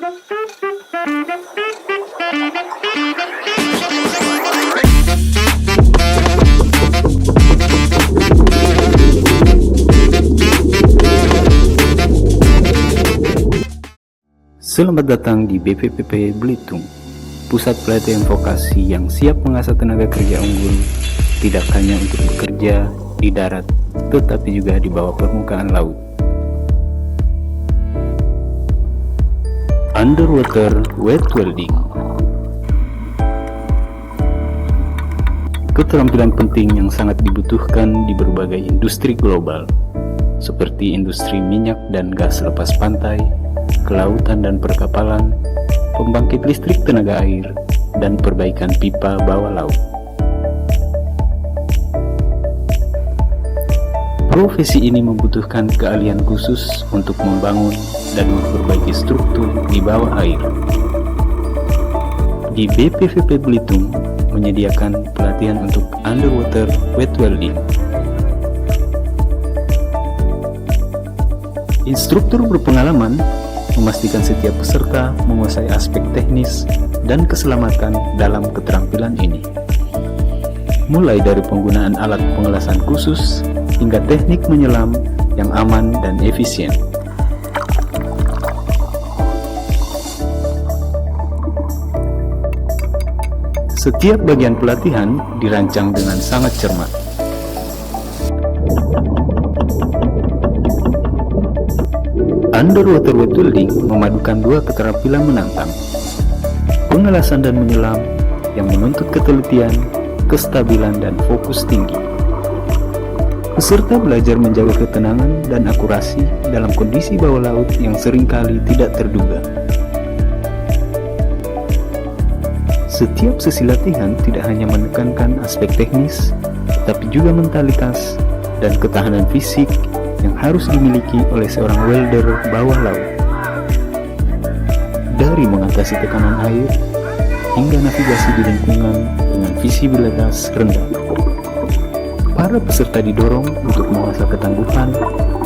Selamat datang di BPPP Belitung, pusat pelatihan vokasi yang siap mengasah tenaga kerja unggul, tidak hanya untuk bekerja di darat, tetapi juga di bawah permukaan laut. Underwater Wet Welding. Keterampilan penting yang sangat dibutuhkan di berbagai industri global, seperti industri minyak dan gas lepas pantai, kelautan dan perkapalan, pembangkit listrik tenaga air, dan perbaikan pipa bawah laut. Profesi ini membutuhkan keahlian khusus untuk membangun dan memperbaiki struktur di bawah air. Di BPPP Belitung menyediakan pelatihan untuk Underwater Wet Welding. Instruktur berpengalaman memastikan setiap peserta menguasai aspek teknis dan keselamatan dalam keterampilan ini. Mulai dari penggunaan alat pengelasan khusus hingga teknik menyelam yang aman dan efisien. Setiap bagian pelatihan dirancang dengan sangat cermat. Underwater Wet Welding memadukan dua keterampilan menantang, pengelasan dan menyelam yang menuntut ketelitian, kestabilan, dan fokus tinggi. Peserta belajar menjaga ketenangan dan akurasi dalam kondisi bawah laut yang seringkali tidak terduga. Setiap sesi latihan tidak hanya menekankan aspek teknis, tetapi juga mentalitas dan ketahanan fisik yang harus dimiliki oleh seorang welder bawah laut. Dari mengatasi tekanan air hingga navigasi di lingkungan dengan visibilitas rendah, para peserta didorong untuk mengasah ketangguhan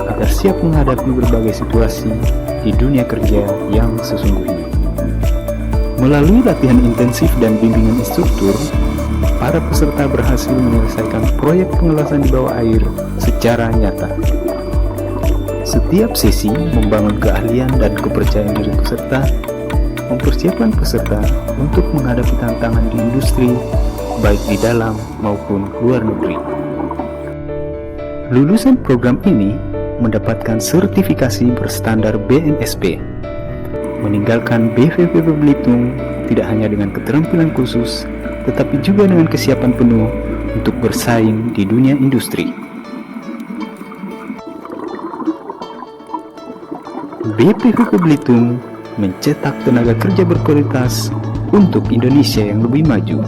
agar siap menghadapi berbagai situasi di dunia kerja yang sesungguhnya. Melalui latihan intensif dan bimbingan instruktur, para peserta berhasil menyelesaikan proyek pengelasan di bawah air secara nyata. Setiap sesi membangun keahlian dan kepercayaan diri peserta, mempersiapkan peserta untuk menghadapi tantangan di industri, baik di dalam maupun luar negeri. Lulusan program ini mendapatkan sertifikasi berstandar BNSP, meninggalkan BPPP Belitung tidak hanya dengan keterampilan khusus, tetapi juga dengan kesiapan penuh untuk bersaing di dunia industri. BPPP Belitung mencetak tenaga kerja berkualitas untuk Indonesia yang lebih maju.